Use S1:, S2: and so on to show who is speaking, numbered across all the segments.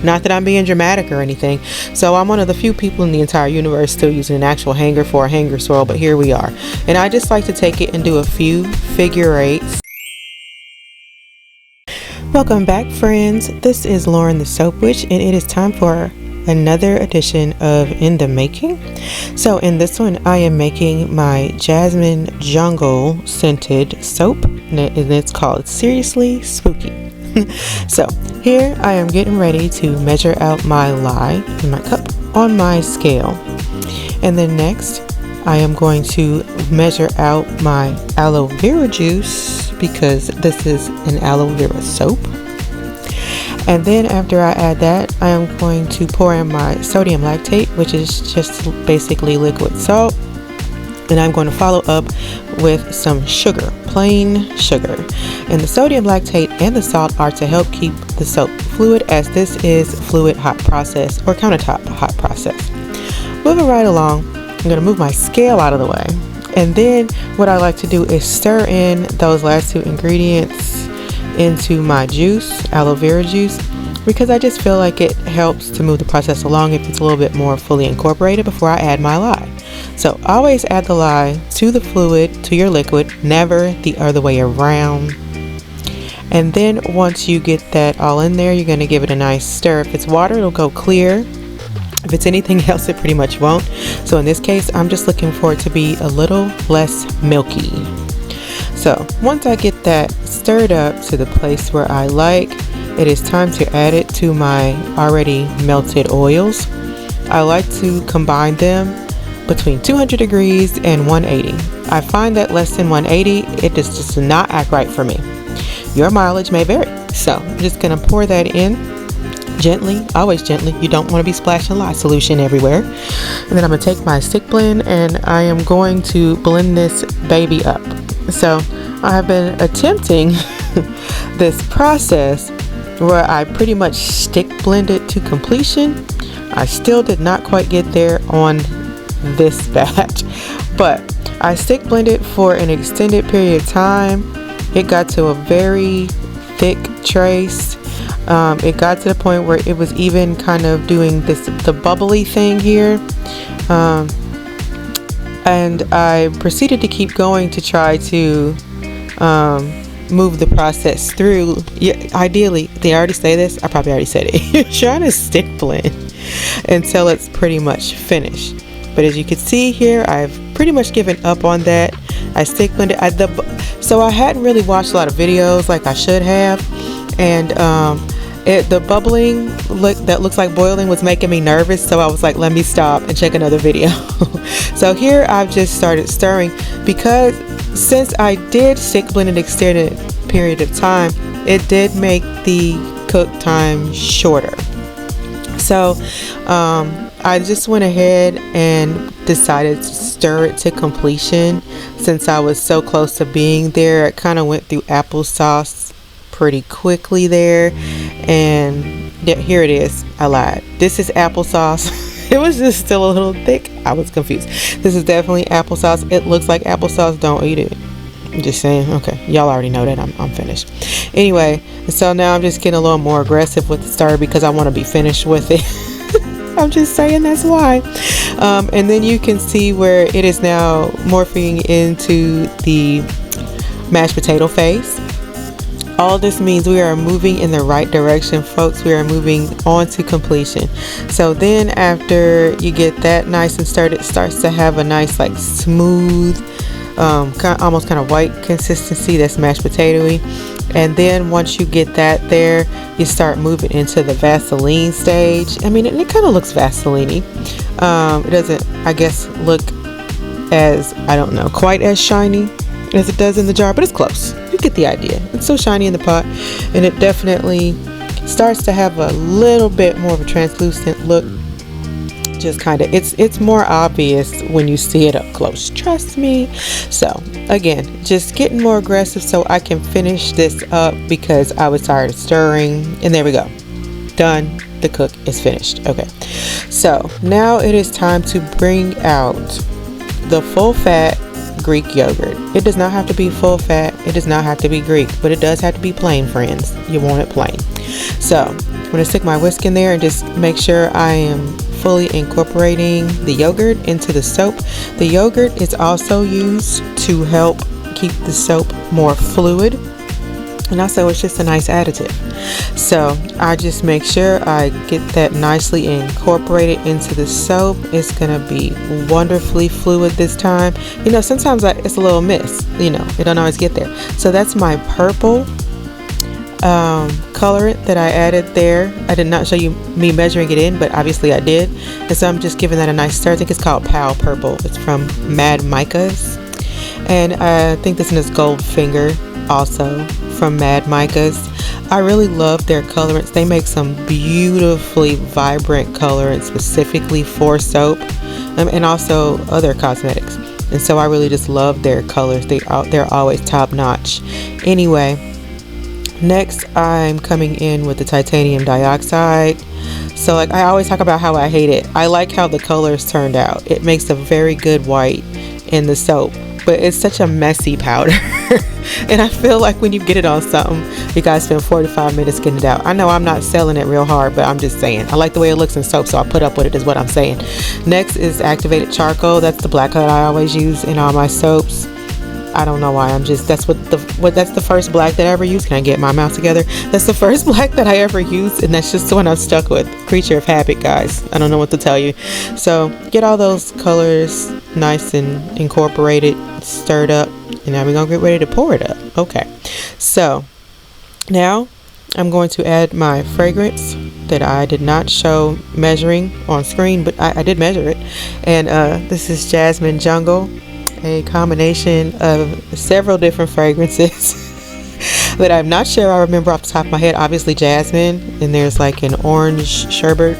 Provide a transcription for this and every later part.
S1: Not that I'm being dramatic or anything. So I'm one of the few people in the entire universe still using an actual hanger for a hanger swirl, but here we are. And I just like to take it and do a few figure eights. Welcome back, friends. This is Lauren the Soap Witch, and it is time for another edition of In the Making. So in this one, I am making my Jasmine Jungle scented soap, and it's called Seriously Spooky. So here I am getting ready to measure out my lye in my cup on my scale, and then next I am going to measure out my aloe vera juice because this is an aloe vera soap. And then after I add that, I am going to pour in my sodium lactate, which is just basically liquid salt. And I'm going to follow up with some sugar, plain sugar. And the sodium lactate and the salt are to help keep the soap fluid, as this is fluid hot process or countertop hot process. Moving right along, I'm going to move my scale out of the way. And then what I like to do is stir in those last two ingredients into my juice, aloe vera juice, because I just feel like it helps to move the process along if it's a little bit more fully incorporated before I add my lye. So always add the lye to the fluid, to your liquid, never the other way around. And then once you get that all in there, you're going to give it a nice stir. If it's water, it'll go clear. If it's anything else, it pretty much won't. So in this case, I'm just looking for it to be a little less milky. So once I get that stirred up to the place where I like, it is time to add it to my already melted oils. I like to combine them between 200 degrees and 180. I find that less than 180, it just does not act right for me. Your mileage may vary. So I'm just going to pour that in gently, always gently. You don't want to be splashing lye solution everywhere. And then I'm going to take my stick blend and I am going to blend this baby up. So I have been attempting this process where I pretty much stick blend it to completion. I still did not quite get there on this batch, but I stick blended for an extended period of time. It got to a very thick trace. It got to the point where it was even kind of doing the bubbly thing here, and I proceeded to keep going to try to move the process through. Ideally, they already say this, I probably already said it, you're trying to stick blend until it's pretty much finished. But as you can see here, I've pretty much given up on that. I stick blended. So I hadn't really watched a lot of videos like I should have, and the bubbling that looks like boiling was making me nervous. So I was like, let me stop and check another video. So here I've just started stirring, because since I did stick blend an extended period of time, it did make the cook time shorter. So I just went ahead and decided to stir it to completion. Since I was so close to being there, it kind of went through applesauce pretty quickly there. And yeah, here it is. I lied. This is applesauce. It was just still a little thick. I was confused. This is definitely applesauce. It looks like applesauce. Don't eat it. I'm just saying. Okay, y'all already know that I'm finished. Anyway, so now I'm just getting a little more aggressive with the stir because I want to be finished with it. I'm just saying, that's why. And then you can see where it is now morphing into the mashed potato phase. All this means we are moving in the right direction, folks. We are moving on to completion. So then after you get that nice and stirred, it starts to have a nice like smooth, almost kind of white consistency that's mashed potato-y. And then once you get that there, you start moving into the Vaseline stage. I mean, it kind of looks Vaseline-y. It doesn't, I guess, look as, I don't know, quite as shiny as it does in the jar, but it's close. You get the idea. It's so shiny in the pot, and it definitely starts to have a little bit more of a translucent look. Just kind of, it's more obvious when you see it up close, trust me. So again, just getting more aggressive so I can finish this up because I was tired of stirring. And there we go, done. The cook is finished. Okay, so now it is time to bring out the full fat Greek yogurt. It does not have to be full fat, it does not have to be Greek, but it does have to be plain, friends. You want it plain. So I'm going to stick my whisk in there and just make sure I am fully incorporating the yogurt into the soap. The yogurt is also used to help keep the soap more fluid, and also it's just a nice additive. So I just make sure I get that nicely incorporated into the soap. It's gonna be wonderfully fluid this time. You know, sometimes it's a little miss, you know, it don't always get there. So that's my purple colorant that I added there. I did not show you me measuring it in, but obviously I did. And so I'm just giving that a nice stir. I think it's called Pal Purple. It's from Mad Micas. And I think this one is Goldfinger, also from Mad Micas. I really love their colorants. They make some beautifully vibrant colorants specifically for soap, and also other cosmetics. And so I really just love their colors. They're always top notch. Anyway, next I'm coming in with the titanium dioxide. So like I always talk about how I hate it. I like how the colors turned out. It makes a very good white in the soap, but it's such a messy powder. And I feel like when you get it on something, you guys spend 45 minutes getting it out. I know I'm not selling it real hard, but I'm just saying I like the way it looks in soap, so I put up with it is what I'm saying. Next is activated charcoal. That's the black color I always use in all my soaps. I don't know why. That's the first black that I ever used. Can I get my mouth together? That's the first black that I ever used, and that's just the one I'm stuck with. Creature of habit, guys. I don't know what to tell you. So get all those colors nice and incorporated, stirred up, and now we're gonna get ready to pour it up. Okay, so now I'm going to add my fragrance that I did not show measuring on screen, but I did measure it. And this is Jasmine Jungle, a combination of several different fragrances that I'm not sure I remember off the top of my head. Obviously jasmine, and there's like an orange sherbet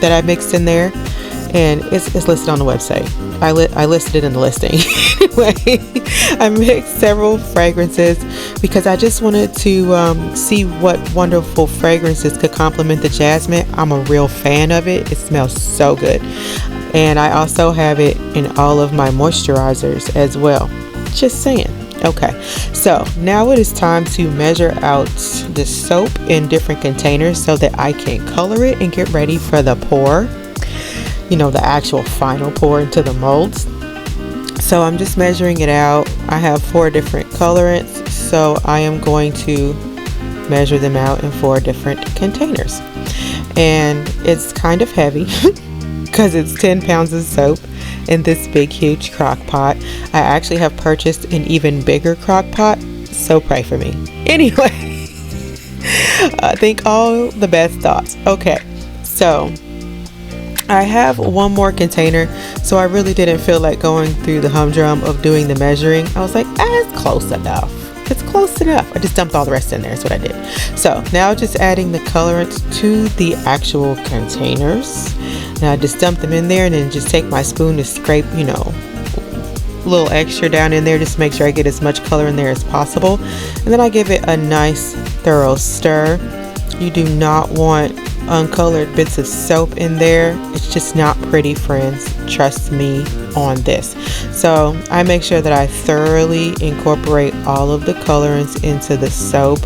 S1: that I mixed in there, and it's listed on the website. I listed it in the listing. Anyway, I mixed several fragrances because I just wanted to see what wonderful fragrances could complement the jasmine. I'm a real fan of it. It smells so good. And I also have it in all of my moisturizers as well. Just saying. Okay, so now it is time to measure out the soap in different containers so that I can color it and get ready for the pour. You know, the actual final pour into the molds. So I'm just measuring it out. I have 4 different colorants, so I am going to measure them out in 4 different containers. And it's kind of heavy because it's 10 pounds of soap in this big huge crock pot. I actually have purchased an even bigger crock pot, so pray for me. Anyway, I think all the best thoughts. Okay, so I have 1 more container, so I really didn't feel like going through the humdrum of doing the measuring. I was like, it's close enough. It's close enough. I just dumped all the rest in there is what I did. So now just adding the colorants to the actual containers. Now I just dump them in there and then just take my spoon to scrape, you know, a little extra down in there just to make sure I get as much color in there as possible. And then I give it a nice thorough stir. You do not want uncolored bits of soap in there. It's just not pretty, friends. Trust me on this. So I make sure that I thoroughly incorporate all of the colorants into the soap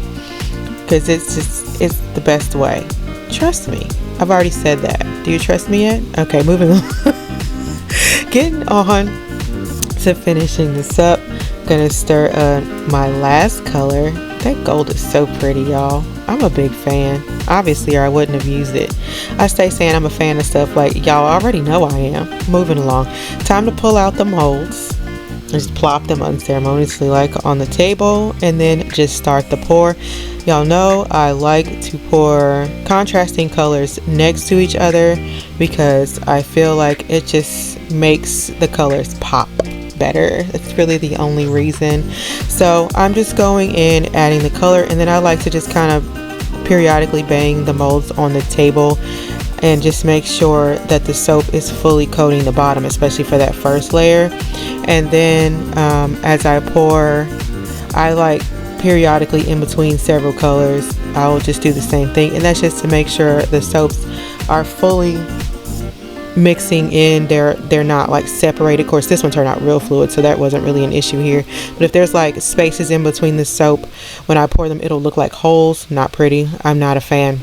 S1: because it's the best way. Trust me. I've already said that. Do you trust me yet? Okay, moving on. Getting on to finishing this up. Gonna stir my last color. That gold is so pretty, y'all. I'm a big fan. Obviously, or I wouldn't have used it. I stay saying I'm a fan of stuff like y'all already know I am. Moving along. Time to pull out the molds. Just plop them unceremoniously like on the table and then just start the pour. Y'all know I like to pour contrasting colors next to each other because I feel like it just makes the colors pop better. That's really the only reason. So I'm just going in, adding the color, and then I like to just kind of periodically bang the molds on the table and just make sure that the soap is fully coating the bottom, especially for that first layer. And then as I pour, I like periodically in between several colors, I will just do the same thing, and that's just to make sure the soaps are fully mixing in. They're not like separated. Of course, this one turned out real fluid, so that wasn't really an issue here. But if there's like spaces in between the soap, when I pour them, it'll look like holes. Not pretty. I'm not a fan.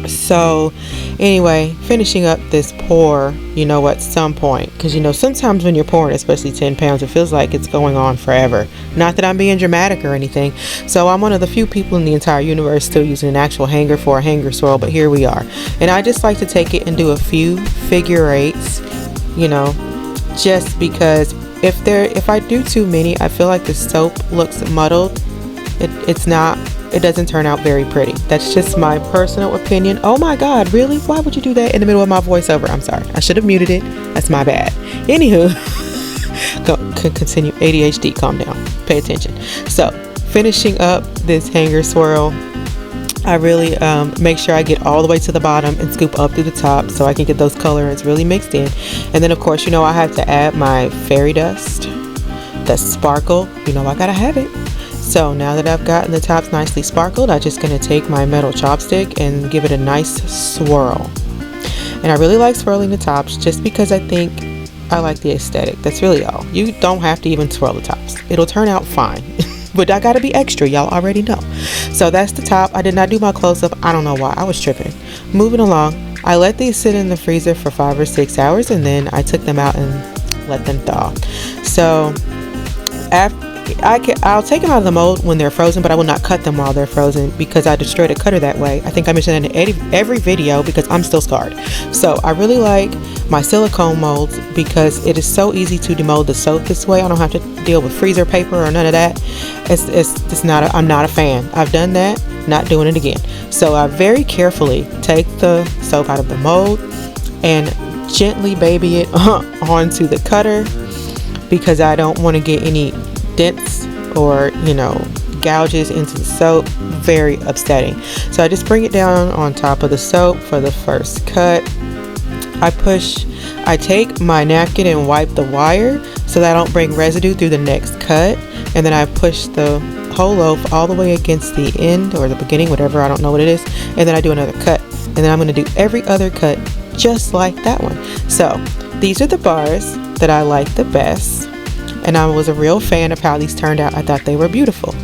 S1: So anyway, finishing up this pour, at some point, because sometimes when you're pouring, especially 10 pounds, it feels like it's going on forever. Not that I'm being dramatic or anything. So I'm one of the few people in the entire universe still using an actual hanger for a hanger swirl, but here we are. And I just like to take it and do a few figure eights, just because if I do too many, I feel like the soap looks muddled. It doesn't turn out very pretty. That's just my personal opinion. Oh my God, really? Why would you do that in the middle of my voiceover? I'm sorry. I should have muted it. That's my bad. Anywho, continue. ADHD, calm down. Pay attention. So, finishing up this hanger swirl, I really make sure I get all the way to the bottom and scoop up through the top so I can get those colorants really mixed in. And then, of course, I have to add my fairy dust, the sparkle. I gotta have it. So now that I've gotten the tops nicely sparkled, I'm just going to take my metal chopstick and give it a nice swirl. And I really like swirling the tops just because I think I like the aesthetic. That's really all. You don't have to even swirl the tops. It'll turn out fine. But I got to be extra. Y'all already know. So that's the top. I did not do my close-up. I don't know why. I was tripping. Moving along, I let these sit in the freezer for 5 or 6 hours, and then I took them out and let them thaw. So I'll take them out of the mold when they're frozen, but I will not cut them while they're frozen because I destroyed a cutter that way. I think I mentioned that in every video because I'm still scarred. So I really like my silicone molds because it is so easy to demold the soap this way. I don't have to deal with freezer paper or none of that. I'm not a fan. I've done that, not doing it again. So I very carefully take the soap out of the mold and gently baby it onto the cutter because I don't want to get any dents or gouges into the soap. Very upsetting. So I just bring it down on top of the soap for the first cut. I take my napkin and wipe the wire so that I don't bring residue through the next cut, and then I push the whole loaf all the way against the end or the beginning, whatever, I don't know what it is, and then I do another cut, and then I'm going to do every other cut just like that one. So these are the bars that I like the best, and I was a real fan of how these turned out. I thought they were beautiful.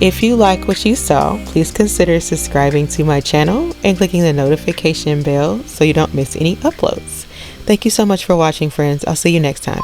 S1: If you like what you saw, please consider subscribing to my channel and clicking the notification bell so you don't miss any uploads. Thank you so much for watching, friends. I'll see you next time.